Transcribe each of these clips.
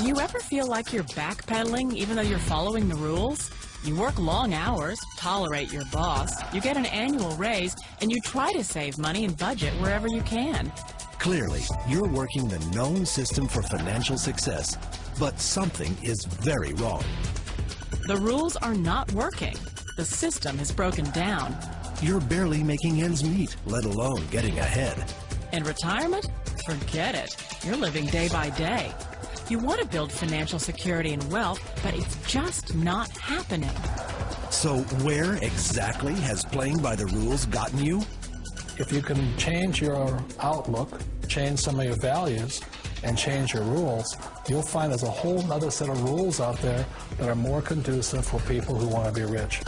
Do you ever feel like you're backpedaling even though you're following the rules? You work long hours, tolerate your boss, you get an annual raise, and you try to save money and budget wherever you can. Clearly, you're working the known system for financial success, but something is very wrong. The rules are not working. The system is broken down. You're barely making ends meet, let alone getting ahead. And retirement? Forget it. You're living day by day. You want to build financial security and wealth, but it's just not happening. So where exactly has playing by the rules gotten you? If you can change your outlook, change some of your values, and change your rules, you'll find there's a whole other set of rules out there that are more conducive for people who want to be rich.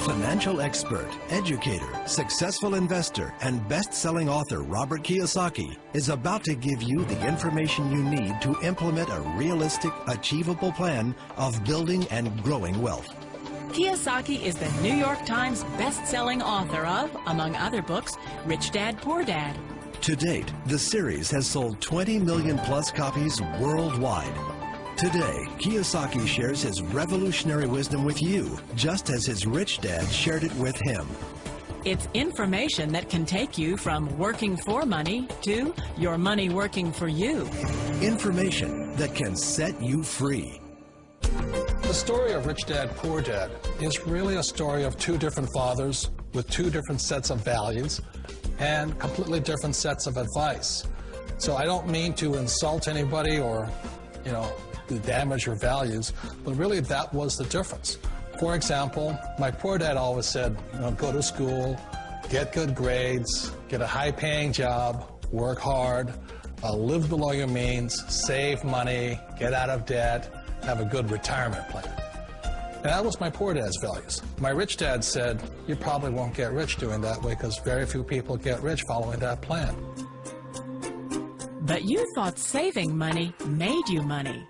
Financial expert, educator, successful investor, and best-selling author Robert Kiyosaki is about to give you the information you need to implement a realistic, achievable plan of building and growing wealth. Kiyosaki is the New York Times best-selling author of, among other books, Rich Dad, Poor Dad. To date, the series has sold 20 million plus copies worldwide. Today, Kiyosaki shares his revolutionary wisdom with you, just as his rich dad shared it with him. It's information that can take you from working for money to your money working for you. Information that can set you free. The story of Rich Dad, Poor Dad is really a story of two different fathers with two different sets of values and completely different sets of advice. So I don't mean to insult anybody or, to damage your values, but really that was the difference. For example, my poor dad always said, go to school, get good grades, get a high-paying job, work hard, live below your means, save money, get out of debt, have a good retirement plan. And that was my poor dad's values. My rich dad said, you probably won't get rich doing that way because very few people get rich following that plan. But you thought saving money made you money.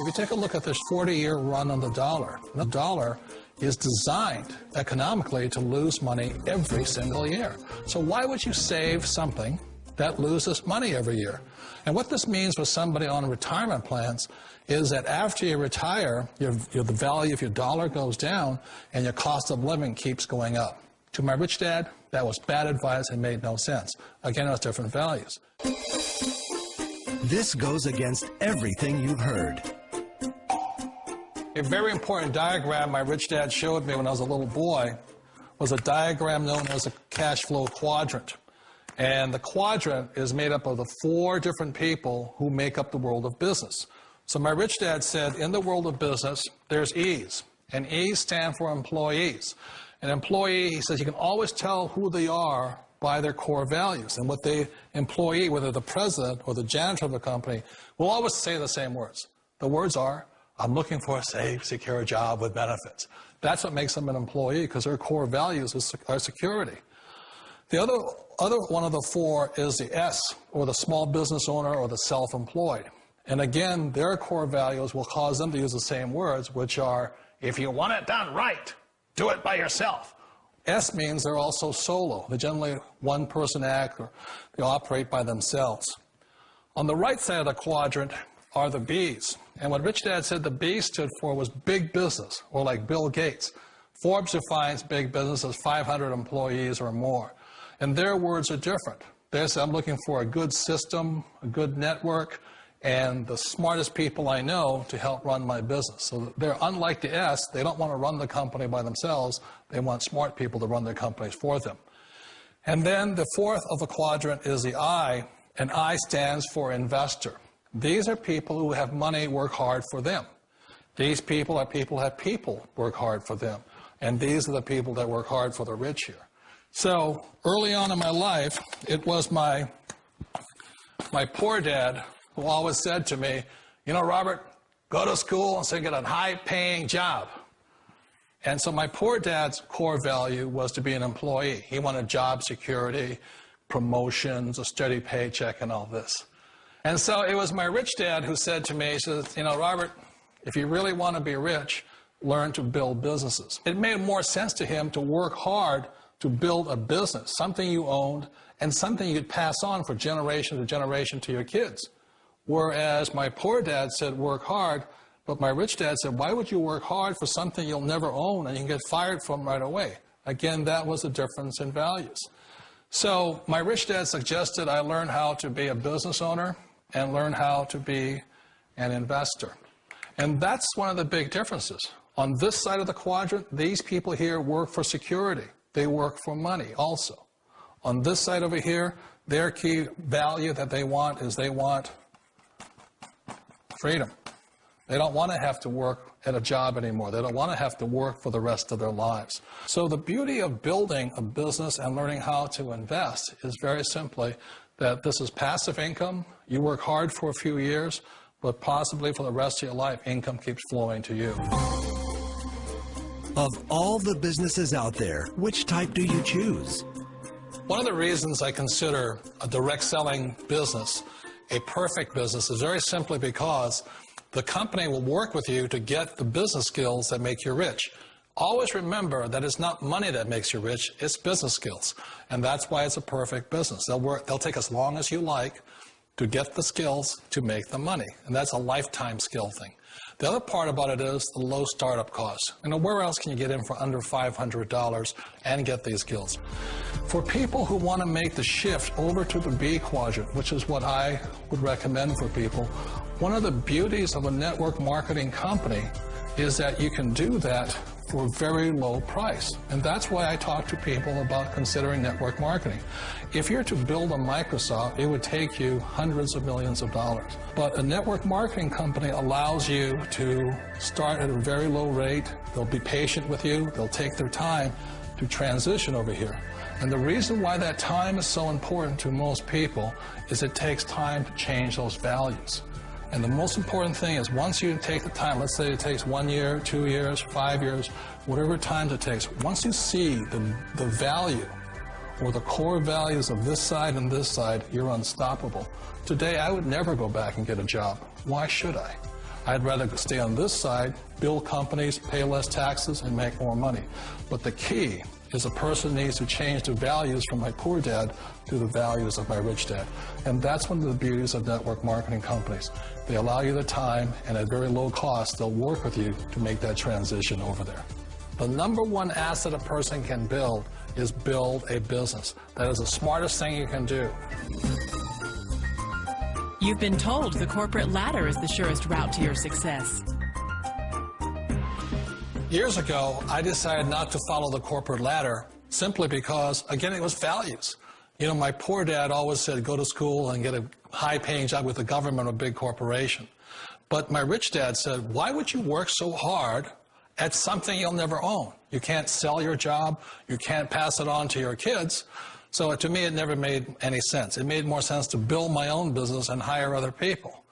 If you take a look at this 40-year run on the dollar is designed economically to lose money every single year. So why would you save something that loses money every year? And what this means for somebody on retirement plans is that after you retire, the value of your dollar goes down and your cost of living keeps going up. To my rich dad, that was bad advice and made no sense. Again, it was different values. This goes against everything you've heard. A very important diagram my rich dad showed me when I was a little boy was a diagram known as a cash flow quadrant. And the quadrant is made up of the 4 different people who make up the world of business. So my rich dad said, in the world of business, there's E's. And E's stand for employees. An employee, he says, you can always tell who they are by their core values. And what the employee, whether the president or the janitor of the company, will always say the same words. The words are, I'm looking for a safe, secure job with benefits. That's what makes them an employee, because their core values are security. The other one of the 4 is the S, or the small business owner or the self-employed. And again, their core values will cause them to use the same words, which are, if you want it done right, do it by yourself. S means they're also solo. They're generally one-person act, or they operate by themselves. On the right side of the quadrant are the B's. And what Rich Dad said the B stood for was big business, or like Bill Gates. Forbes defines big business as 500 employees or more. And their words are different. They say, I'm looking for a good system, a good network, and the smartest people I know to help run my business. So they're unlike the S. They don't want to run the company by themselves. They want smart people to run their companies for them. And then the 4th of the quadrant is the I, and I stands for investor. These are people who have money work hard for them. These people are people who have people work hard for them. And these are the people that work hard for the rich here. So early on in my life, it was my poor dad who always said to me, Robert, go to school and so get a high-paying job. And so my poor dad's core value was to be an employee. He wanted job security, promotions, a steady paycheck, and all this. And so it was my rich dad who said to me, he says, Robert, if you really want to be rich, learn to build businesses. It made more sense to him to work hard to build a business, something you owned, and something you could pass on for generation to generation to your kids. Whereas my poor dad said, work hard, but my rich dad said, why would you work hard for something you'll never own and you can get fired from right away? Again, that was a difference in values. So my rich dad suggested I learn how to be a business owner and learn how to be an investor. And that's one of the big differences. On this side of the quadrant, these people here work for security. They work for money also. On this side over here, their key value that they want is they want freedom. They don't want to have to work at a job anymore. They don't want to have to work for the rest of their lives. So the beauty of building a business and learning how to invest is very simply that this is passive income. You work hard for a few years, but possibly for the rest of your life, income keeps flowing to you. Of all the businesses out there, which type do you choose? One of the reasons I consider a direct selling business a perfect business is very simply because the company will work with you to get the business skills that make you rich. Always remember that it's not money that makes you rich, it's business skills. And that's why it's a perfect business. They'll take as long as you like to get the skills to make the money. And that's a lifetime skill thing. The other part about it is the low startup costs. You know, where else can you get in for under $500 and get these skills? For people who want to make the shift over to the B quadrant, which is what I would recommend for people, one of the beauties of a network marketing company is that you can do that for a very low price. And that's why I talk to people about considering network marketing. If you're to build a Microsoft, it would take you hundreds of millions of dollars. But a network marketing company allows you to start at a very low rate. They'll be patient with you. They'll take their time to transition over here. And the reason why that time is so important to most people is it takes time to change those values. And the most important thing is once you take the time, let's say it takes 1 year, 2 years, 5 years, whatever time it takes, once you see the value or the core values of this side and this side, you're unstoppable. Today, I would never go back and get a job. Why should I? I'd rather stay on this side, build companies, pay less taxes, and make more money. But the key is a person needs to change the values from my poor dad to the values of my rich dad. And that's one of the beauties of network marketing companies. They allow you the time, and at very low cost, they'll work with you to make that transition over there. The number one asset a person can build is build a business. That is the smartest thing you can do. You've been told the corporate ladder is the surest route to your success. Years ago, I decided not to follow the corporate ladder simply because, again, it was values. You know, my poor dad always said, go to school and get a high-paying job with the government or a big corporation. But my rich dad said, why would you work so hard at something you'll never own? You can't sell your job. You can't pass it on to your kids. So to me, it never made any sense. It made more sense to build my own business and hire other people.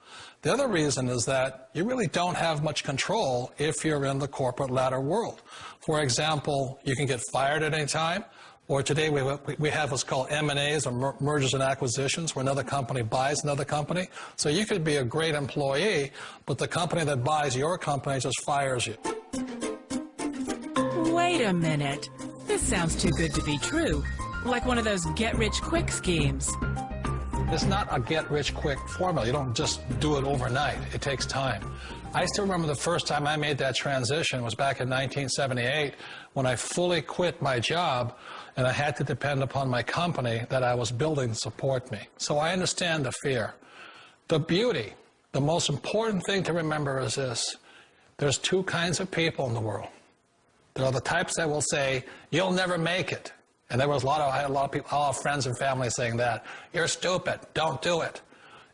The other reason is that you really don't have much control if you're in the corporate ladder world. For example, you can get fired at any time, or today we have what's called M&As, or mergers and acquisitions, where another company buys another company. So you could be a great employee, but the company that buys your company just fires you. Wait a minute. This sounds too good to be true. Like one of those get-rich-quick schemes. It's not a get-rich-quick formula. You don't just do it overnight. It takes time. I still remember the first time I made that transition was back in 1978 when I fully quit my job and I had to depend upon my company that I was building to support me. So I understand the fear. The beauty, the most important thing to remember is this. There's two kinds of people in the world. There are the types that will say, you'll never make it. And I had a lot of people, all friends and family saying that. You're stupid. Don't do it.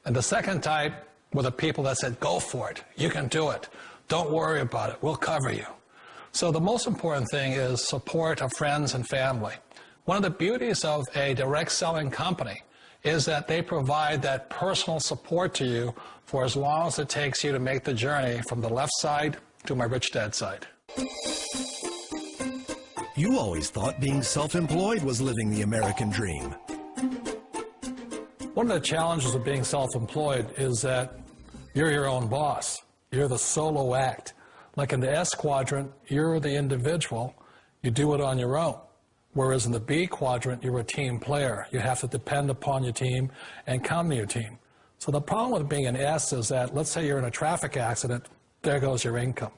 And the second type were the people that said, go for it. You can do it. Don't worry about it. We'll cover you. So the most important thing is support of friends and family. One of the beauties of a direct selling company is that they provide that personal support to you for as long as it takes you to make the journey from the left side to my rich dad side. You always thought being self-employed was living the American dream. One of the challenges of being self-employed is that you're your own boss. You're the solo act. Like in the S quadrant, you're the individual. You do it on your own. Whereas in the B quadrant, you're a team player. You have to depend upon your team and count on your team. So the problem with being an S is that, let's say you're in a traffic accident, there goes your income.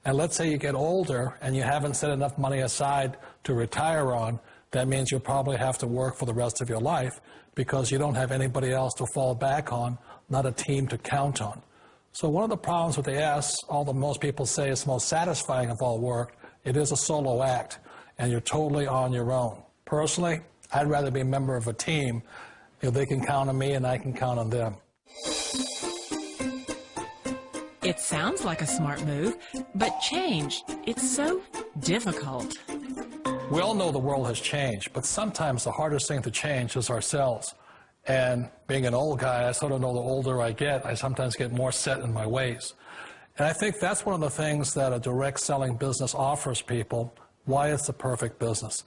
And let's say you get older and you haven't set enough money aside to retire on, that means you'll probably have to work for the rest of your life because you don't have anybody else to fall back on, not a team to count on. So one of the problems with the S, although most people say it's the most satisfying of all work, it is a solo act, and you're totally on your own. Personally, I'd rather be a member of a team if they can count on me and I can count on them. It sounds like a smart move, but change, it's so difficult. We all know the world has changed, but sometimes the hardest thing to change is ourselves. And being an old guy, I sort of know the older I get, I sometimes get more set in my ways. And I think that's one of the things that a direct selling business offers people, why it's the perfect business.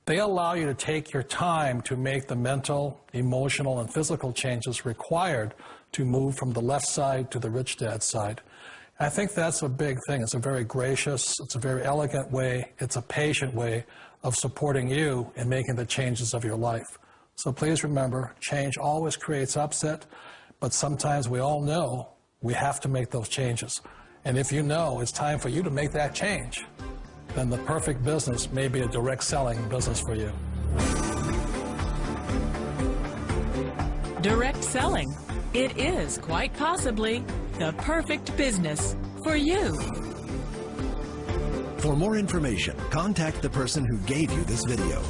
They allow you to take your time to make the mental, emotional, and physical changes required to move from the left side to the rich dad side. I think that's a big thing. It's a very gracious, it's a very elegant way, it's a patient way of supporting you in making the changes of your life. So please remember, change always creates upset, but sometimes we all know we have to make those changes. And if you know it's time for you to make that change, then the perfect business may be a direct selling business for you. Direct selling. It is quite possibly the perfect business for you. For more information, contact the person who gave you this video.